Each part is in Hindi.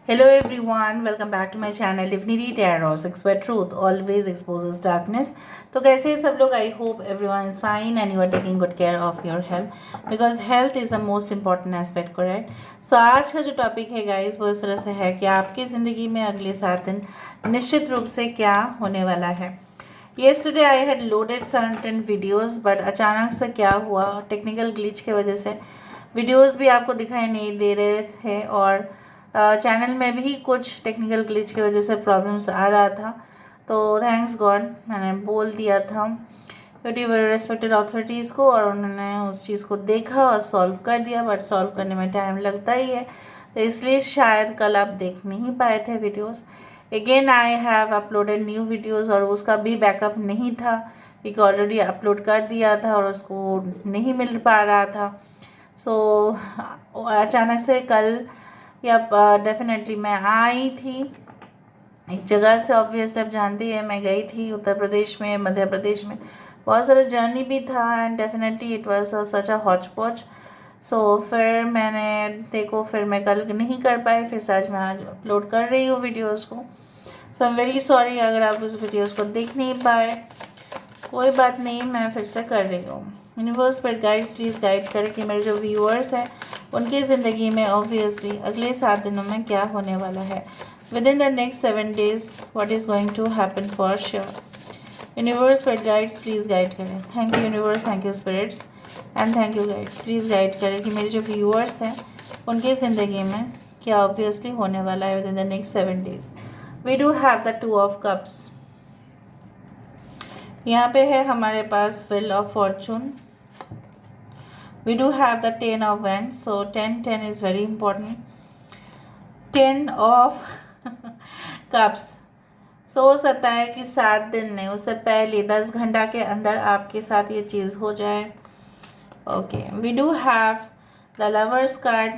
Hello everyone, welcome back to my channel Divinity Tarot, Sex where truth always exposes darkness. तो कैसे हैं सब लोग? I hope everyone is fine and you are taking good care of your health because health is the most important aspect, correct? So आज का जो टॉपिक है गाइस वो इस तरह से है कि आपकी ज़िंदगी में अगले 7 दिन निश्चित रूप से क्या होने वाला है। Yesterday I had loaded certain videos but अचानक से क्या हुआ, टेक्निकल ग्लिच की वजह से वीडियोज़ भी आपको दिखाई नहीं दे रहे थे और चैनल में भी कुछ टेक्निकल ग्लिच की वजह से प्रॉब्लम्स आ रहा था। तो थैंक्स गॉड मैंने बोल दिया था यूट्यूबर रेस्पेक्टेड अथॉरिटीज़ को और उन्होंने उस चीज़ को देखा और सॉल्व कर दिया, बट सॉल्व करने में टाइम लगता ही है, तो इसलिए शायद कल आप देख नहीं पाए थे videos. Again I have uploaded new videos और उसका भी बैकअप नहीं था क्योंकि ऑलरेडी अपलोड कर दिया था और उसको नहीं मिल पा रहा था। सो अचानक से कल या डेफिनेटली मैं आई थी एक जगह से, ऑब्वियसली आप जानती है मैं गई थी उत्तर प्रदेश में, मध्य प्रदेश में, बहुत सारा जर्नी भी था and definitely it was such a Hooch पॉच। सो फिर मैंने देखो फिर मैं कल नहीं कर पाई, फिर आज मैं आज अपलोड कर रही हूँ वीडियोज़ को। सो आई एम वेरी सॉरी अगर आप उस वीडियोज़ को देख नहीं पाए, कोई बात नहीं, मैं फिर से कर रही हूँ। यूनिवर्स पर गाइड्स प्लीज़ गाइड करें कि मेरे जो व्यूअर्स हैं उनकी ज़िंदगी में ऑब्वियसली अगले 7 दिनों में क्या होने वाला है। Within the next 7 days what is going to happen for sure. Universe पर गाइड्स प्लीज़ गाइड करें। Thank you universe, thank you spirits and thank you guides, please guide करें कि मेरे जो व्यूअर्स हैं उनकी ज़िंदगी में क्या ऑब्वियसली होने वाला है within the next 7 days। We do have the 2 of Cups। यहाँ पे है हमारे पास wheel of fortune. We do have the 10 of Wands, so 10 is very important. 10 of Cups। सो हो सकता है कि 7 दिन नहीं, उससे पहले 10 घंटा के अंदर आपके साथ ये चीज़ हो जाए। Okay, we do have the lovers card,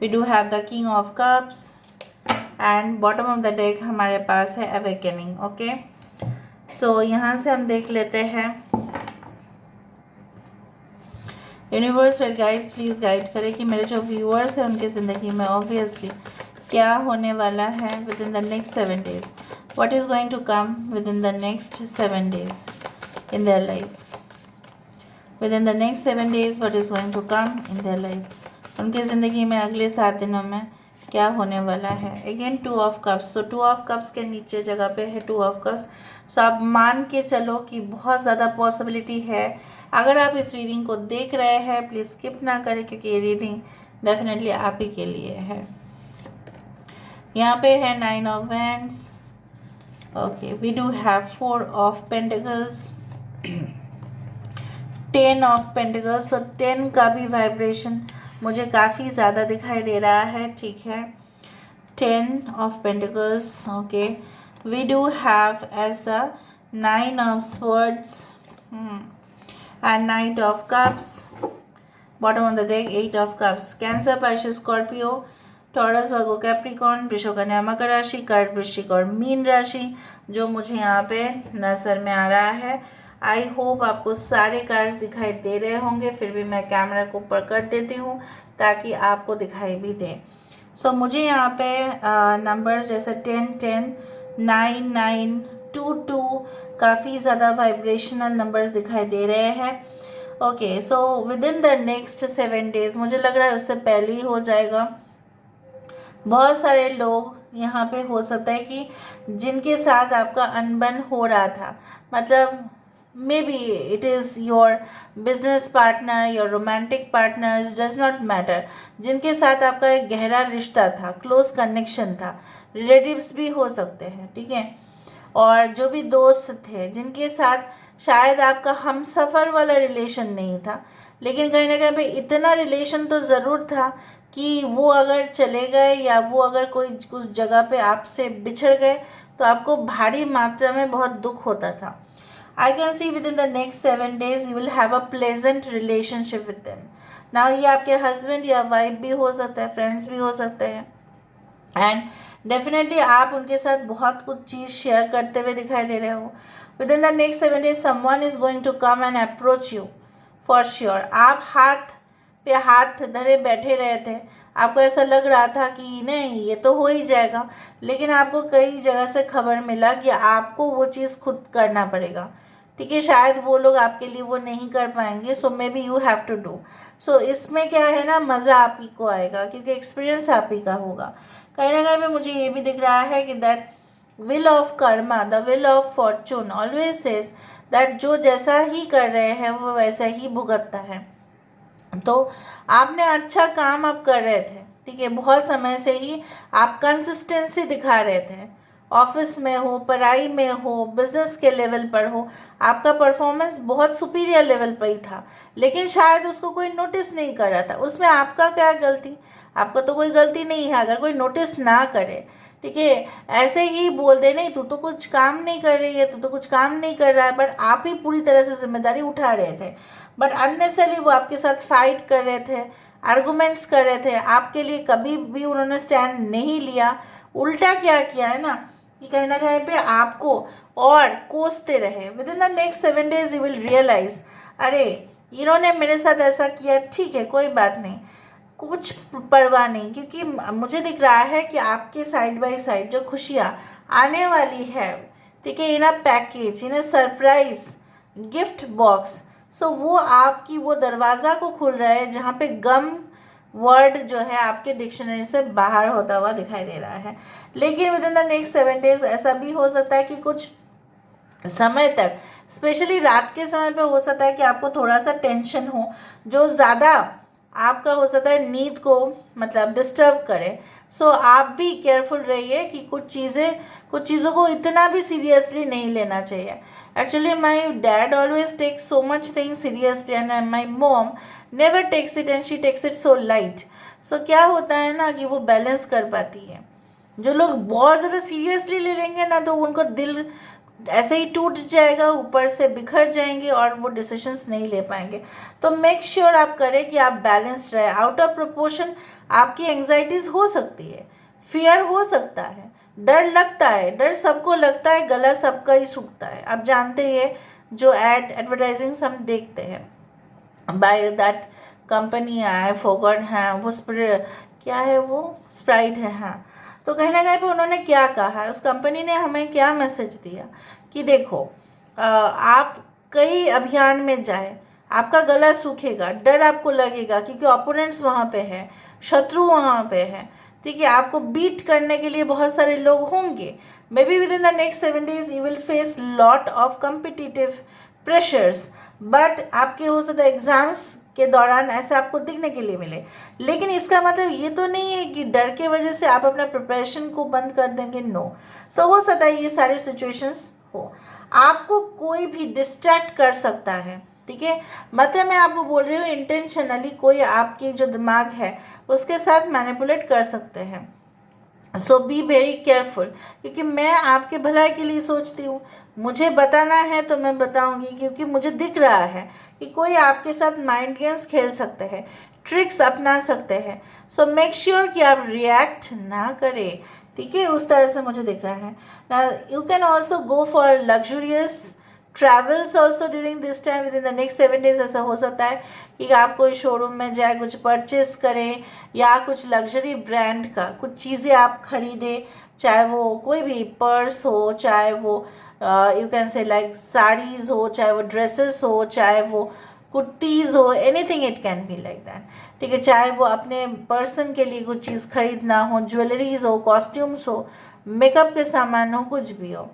we do have the king of cups and bottom of the deck हमारे पास है अवेकनिंग। ओके, सो यहाँ से हम देख लेते हैं यूनिवर्स फिर गाइड्स प्लीज़ गाइड करें कि मेरे जो व्यूअर्स हैं उनकी ज़िंदगी में ऑब्वियसली क्या होने वाला है within the next 7 days। What is going to come within the next 7 days in their life. Within the next 7 days what is going to come in their life. उनकी ज़िंदगी में अगले 7 दिनों में क्या होने वाला है। Again 2 of Cups। So 2 of Cups के नीचे जगह पे है 2 of Cups। सो आप मान के चलो कि बहुत ज़्यादा पॉसिबिलिटी है। अगर आप इस रीडिंग को देख रहे हैं प्लीज़ स्किप ना करें क्योंकि ये रीडिंग डेफिनेटली आप ही के लिए है। यहाँ पे है 9 of Wands। Okay, we do have 4 of Pentacles, 10 of Pentacles। So 10 का भी वाइब्रेशन मुझे काफ़ी ज़्यादा दिखाई दे रहा है, ठीक है। 10 of Pentacles। Okay, we do have as the 9 of Swords and Knight of Cups। Bottom of the deck 8 of Cups। Cancer, Pisces, Scorpio, taurus, Virgo, Capricorn, वृषभ, कन्या, मकर राशि, कर्क, वृश्चिक और मीन राशि जो मुझे यहाँ पे नजर में आ रहा है। आई होप आपको सारे कार्ड्स दिखाई दे रहे होंगे, फिर भी मैं कैमरा को ऊपर कर देती हूँ ताकि आपको दिखाई भी दे। सो मुझे यहाँ पे नंबर्स जैसे 10 10 9 9 2 2 काफ़ी ज़्यादा वाइब्रेशनल नंबर्स दिखाई दे रहे हैं। Okay, so with in the next 7 days मुझे लग रहा है उससे पहले ही हो जाएगा। बहुत सारे लोग यहाँ पे हो सकता है कि जिनके साथ आपका अनबन हो रहा था, मतलब may be it is your business partner, your romantic partners, does not matter, जिनके साथ आपका एक गहरा रिश्ता था, क्लोज कनेक्शन था, रिलेटिव्स भी हो सकते हैं, ठीक है, और जो भी दोस्त थे जिनके साथ शायद आपका हम सफ़र वाला रिलेशन नहीं था, लेकिन कहीं ना कहीं पे इतना रिलेशन तो ज़रूर था कि वो अगर चले गए या वो अगर कोई उस जगह पे आपसे बिछड़ गए तो आपको भारी मात्रा में बहुत दुख होता था। I can see with in the next 7 days you will have a pleasant relationship with them. Now ये आपके हस्बैंड या वाइफ भी हो सकता है, फ्रेंड्स भी हो सकते हैं, एंड डेफिनेटली आप उनके साथ बहुत कुछ चीज़ शेयर करते हुए दिखाई दे रहे हो। Within the next 7 days someone is going to come and approach you for sure. आप हाथ पे हाथ धरे बैठे रहे थे, आपको ऐसा लग रहा था कि नहीं ये तो हो ही जाएगा, लेकिन आपको कई जगह से खबर मिला कि आपको वो चीज़ खुद करना पड़ेगा। ठीक है, शायद वो लोग आपके लिए वो नहीं कर पाएंगे, so maybe you have to do. So इसमें क्या है ना, मज़ा आप ही को आएगा क्योंकि एक्सपीरियंस आप ही का होगा। कहीं ना कहीं पे मुझे ये भी दिख रहा है कि that will of Karma, the will of Fortune always says that जो जैसा ही कर रहे हैं वो वैसा ही भुगतता है। तो आपने अच्छा काम आप कर रहे थे, ठीक है, बहुत समय से ही आप कंसिस्टेंसी दिखा रहे थे, ऑफिस में हो, पढ़ाई में हो, बिजनेस के लेवल पर हो, आपका परफॉर्मेंस बहुत सुपीरियर लेवल पर ही था, लेकिन शायद उसको कोई नोटिस नहीं कर रहा था। उसमें आपका क्या गलती? आपका तो कोई गलती नहीं है अगर कोई नोटिस ना करे। ठीक है, ऐसे ही बोल दे नहीं तू तो कुछ काम नहीं कर रही है, तू तो कुछ काम नहीं कर रहा है, बट आप ही पूरी तरह से जिम्मेदारी उठा रहे थे। बट अननेसरली वो आपके साथ फाइट कर रहे थे, आर्गूमेंट्स कर रहे थे, आपके लिए कभी भी उन्होंने स्टैंड नहीं लिया। उल्टा क्या किया है ना कि कहीं ना कहीं पे आपको और कोसते रहे। Within the next 7 days you will realise, अरे इन्होंने मेरे साथ ऐसा किया, ठीक है कोई बात नहीं, कुछ परवाह नहीं, क्योंकि मुझे दिख रहा है कि आपके साइड बाय साइड जो खुशियाँ आने वाली है, ठीक है, in a package, in a surprise gift box, so वो आपकी वो दरवाज़ा को खुल रहा है जहाँ पे गम वर्ड जो है आपके डिक्शनरी से बाहर होता हुआ दिखाई दे रहा है। लेकिन with in the next 7 days ऐसा भी हो सकता है कि कुछ समय तक, स्पेशली रात के समय पे हो सकता है कि आपको थोड़ा सा टेंशन हो जो ज़्यादा आपका हो सकता है नींद को मतलब डिस्टर्ब करे। सो आप भी केयरफुल रहिए कि कुछ चीज़ों को इतना भी सीरियसली नहीं लेना चाहिए। Actually my dad always takes so much thing seriously and my mom never takes it and she takes it so light. So क्या होता है ना कि वो बैलेंस कर पाती है। जो लोग बहुत ज़्यादा सीरियसली ले लेंगे ना तो उनको दिल ऐसे ही टूट जाएगा, ऊपर से बिखर जाएंगे और वो डिसीजंस नहीं ले पाएंगे। तो मेक श्योर आप करें कि आप बैलेंस्ड रहे। आउट ऑफ प्रोपोर्शन आपकी एंग्जाइटीज़ हो सकती है, फियर हो सकता है, डर लगता है, डर सबको लगता है, गला सबका ही सूखता है। आप जानते हैं जो एडवर्टाइजिंग हम देखते हैं by that company, I forgot है वो क्या है वो स्प्राइट है, हाँ। तो कहीं ना कहीं पे उन्होंने क्या कहा है, उस कंपनी ने हमें क्या मैसेज दिया कि देखो आप कई अभियान में जाए, आपका गला सूखेगा, डर आपको लगेगा क्योंकि ओपोनेंट्स वहाँ पे है, शत्रु वहाँ पे है, ठीक है, आपको बीट करने के लिए बहुत सारे लोग होंगे। May be with in the next 7 days you will face lot of competitive pressures, but आपके हो सकता है एग्ज़ाम्स के दौरान ऐसा आपको दिखने के लिए मिले। लेकिन इसका मतलब ये तो नहीं है कि डर के वजह से आप अपना प्रिपरेशन को बंद कर देंगे, नो। सो हो सकता है ये सारी सिचुएशंस हो, आपको कोई भी डिस्ट्रैक्ट कर सकता है, ठीक है। मतलब मैं आपको बोल रही हूँ इंटेंशनली कोई आपकी जो दिमाग है उसके साथ मैनिपुलेट कर सकते हैं। सो बी वेरी केयरफुल, क्योंकि मैं आपके भलाई के लिए सोचती हूँ। मुझे बताना है तो मैं बताऊँगी क्योंकि मुझे दिख रहा है कि कोई आपके साथ माइंड गेम्स खेल सकते हैं, ट्रिक्स अपना सकते हैं। सो मेक श्योर कि आप रिएक्ट ना करें, ठीक है, उस तरह से मुझे दिख रहा है ना। You can also go for luxurious travels also during this time. With in the next 7 days ऐसा हो सकता है कि आप कोई शोरूम में जाए, कुछ परचेस करें या कुछ लग्जरी ब्रांड का कुछ चीज़ें आप खरीदें, चाहे वो कोई भी पर्स हो, चाहे वो यू कैन से लाइक साड़ीज़ हो, चाहे वो ड्रेसेस हो, चाहे वो कुर्तीज़ हो, anything it can be like that, ठीक है। चाहे वो अपने पर्सन के लिए कुछ चीज़ खरीदना हो, ज्वेलरीज हो, कॉस्ट्यूम्स हो, मेकअप के सामान हो, कुछ भी हो।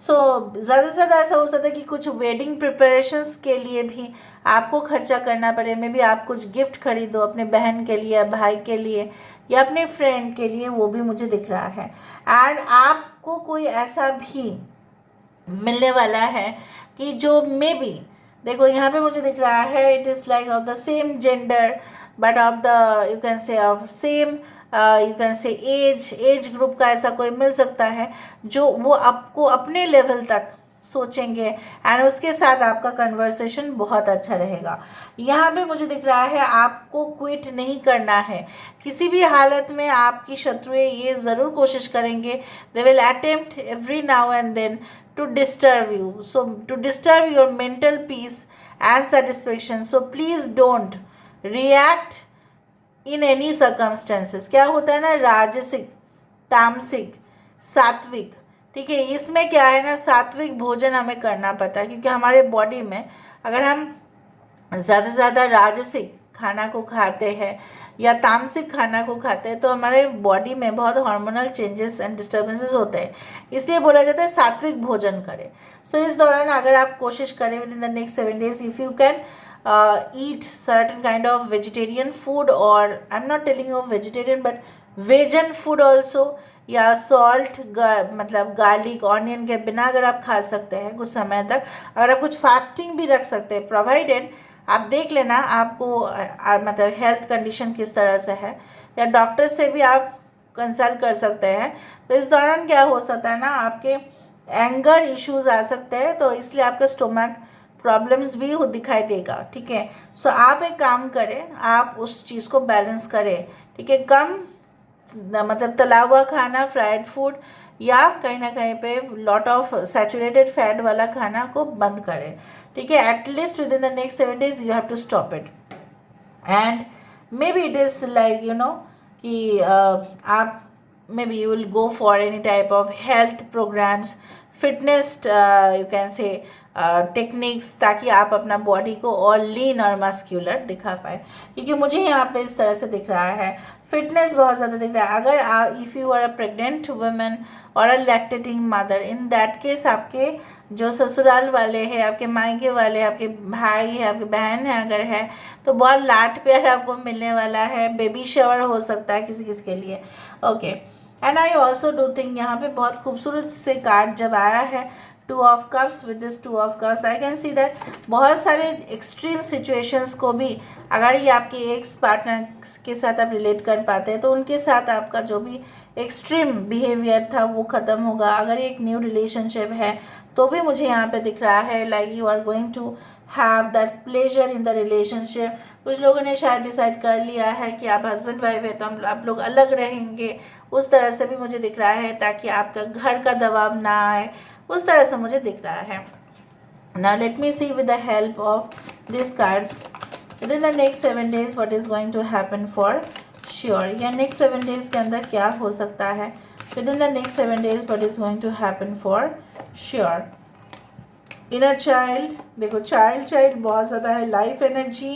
सो ज़्यादा से ज़्यादा ऐसा हो सकता है कि कुछ वेडिंग प्रिपरेशंस के लिए भी आपको खर्चा करना पड़े। मे बी आप कुछ गिफ्ट खरीदो अपने बहन के लिए, भाई के लिए या अपने फ्रेंड के लिए, वो भी मुझे दिख रहा है। एंड आपको कोई ऐसा भी मिलने वाला है कि जो मे बी, देखो यहाँ पे मुझे दिख रहा है it is like of the same gender but of the you can से ऑफ सेम यू कैन से एज ग्रुप का ऐसा कोई मिल सकता है जो वो आपको अपने लेवल तक सोचेंगे एंड उसके साथ आपका कन्वर्सेशन बहुत अच्छा रहेगा। यहाँ पे मुझे दिख रहा है आपको क्विट नहीं करना है किसी भी हालत में। आपकी शत्रुएं ये ज़रूर कोशिश करेंगे, they will attempt every now and then to disturb you, so to disturb your mental peace and satisfaction. So please don't react in any circumstances. क्या होता है ना, राजसिक, तामसिक, सात्विक, ठीक है। इसमें क्या है ना, सात्विक भोजन हमें करना पड़ता है, क्योंकि हमारे बॉडी में अगर हम ज़्यादा से ज़्यादा राजसिक खाना को खाते हैं या तामसिक खाना को खाते हैं तो हमारे बॉडी में बहुत हार्मोनल चेंजेस एंड डिस्टर्बेंसेस होते हैं। इसलिए बोला जाता है सात्विक भोजन करें। सो इस दौरान अगर आप कोशिश करें with in the next 7 days, if you can eat certain kind of vegetarian food, or I'm not telling you vegetarian but vegan food also, या सॉल्ट मतलब गार्लिक ऑनियन के बिना अगर आप खा सकते हैं कुछ समय तक, अगर आप कुछ फास्टिंग भी रख सकते हैं, प्रोवाइडेड आप देख लेना आपको मतलब हेल्थ कंडीशन किस तरह से है, या डॉक्टर से भी आप कंसल्ट कर सकते हैं। तो इस दौरान क्या हो सकता है ना, आपके एंगर इश्यूज आ सकते हैं, तो इसलिए आपका स्टोमक प्रॉब्लम्स भी दिखाई देगा, ठीक है। सो आप एक काम करें, आप उस चीज़ को बैलेंस करें, ठीक है। कम मतलब तला हुआ खाना, फ्राइड फूड, या कहीं ना कहीं पे लॉट ऑफ सैचुरेटेड फैट वाला खाना को बंद करें, ठीक है। At least within the next 7 days you have to stop it. And maybe it is like you know कि आप maybe you will go for any type of health programmes, fitness you can say techniques, ताकि आप अपना बॉडी को और लीन और मस्क्यूलर दिखा पाए, क्योंकि मुझे यहाँ पे इस तरह से दिख रहा है, फिटनेस बहुत ज़्यादा दिख रहा है। अगर if you are a pregnant women और a lactating mother, in that case आपके जो ससुराल वाले हैं, आपके मायके वाले, आपके भाई है, आपकी बहन है अगर है, तो बहुत लाड प्यार आपको मिलने वाला है। बेबी शावर हो सकता है किसी किसी के लिए, okay. And I also do think यहाँ पे बहुत खूबसूरत से कार्ड जब आया है, 2 of cups, with this 2 of cups I can see that बहुत सारे एक्सट्रीम सिचुएशंस को भी अगर ये आपके एक्स पार्टनर के साथ आप रिलेट कर पाते हैं तो उनके साथ आपका जो भी एक्सट्रीम बिहेवियर था वो ख़त्म होगा। अगर एक न्यू रिलेशनशिप है तो भी मुझे यहाँ पे दिख रहा है like you are going to have that pleasure in the relationship. कुछ लोगों ने शायद डिसाइड कर लिया है कि आप हस्बैंड वाइफ है तो आप लोग अलग रहेंगे, उस तरह से भी मुझे दिख रहा है, ताकि आपका घर का दबाव ना आए, उस तरह से मुझे दिख रहा है। Now let me see with the help of these cards within the next 7 days what is going to happen for sure, या next 7 days के अंदर क्या हो सकता है। within the next 7 days what is going to happen for sure। inner child, देखो चाइल्ड बहुत ज़्यादा है, life energy,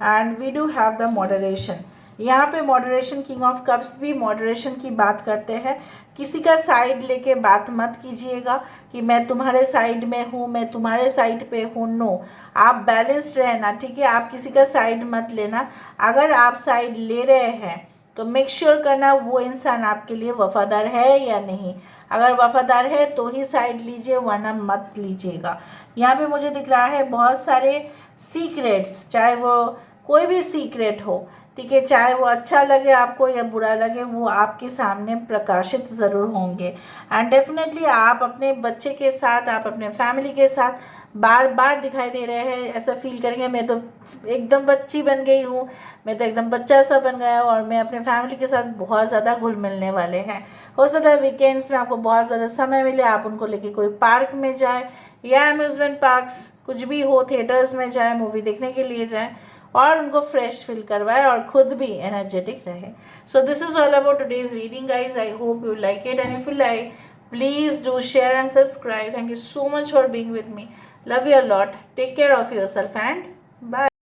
and we do have the moderation. यहाँ पे मॉडरेशन, किंग ऑफ कप्स भी मॉडरेशन की बात करते हैं। किसी का साइड लेके बात मत कीजिएगा कि मैं तुम्हारे साइड में हूँ, मैं तुम्हारे साइड पे हूँ, नो। आप बैलेंस्ड रहना, ठीक है। आप किसी का साइड मत लेना। अगर आप साइड ले रहे हैं तो मेक श्योर करना वो इंसान आपके लिए वफादार है या नहीं। अगर वफादार है तो ही साइड लीजिए, वरना मत लीजिएगा। यहाँ पे मुझे दिख रहा है बहुत सारे सीक्रेट्स, चाहे वो कोई भी सीक्रेट हो, ठीक है, चाहे वो अच्छा लगे आपको या बुरा लगे, वो आपके सामने प्रकाशित ज़रूर होंगे। एंड डेफिनेटली आप अपने बच्चे के साथ, आप अपने फैमिली के साथ बार बार दिखाई दे रहे हैं, ऐसा फील करेंगे मैं तो एकदम बच्ची बन गई हूँ, मैं तो एकदम बच्चा सा बन गया हूँ, और मैं अपने फैमिली के साथ बहुत ज़्यादा घुल मिलने वाले हैं। हो सकता है वीकेंड्स में आपको बहुत ज़्यादा समय मिले, आप उनको लेके कोई पार्क में जाए या अम्यूज़मेंट पार्क्स कुछ भी हो, थिएटर्स में जाए, मूवी देखने के लिए जाए, और उनको फ्रेश फील करवाए और खुद भी एनर्जेटिक रहे। So this is all about today's reading guys. I hope you like it, and if you like please do share and subscribe. Thank you so much for being with me. Love you a lot. Take care of yourself and bye.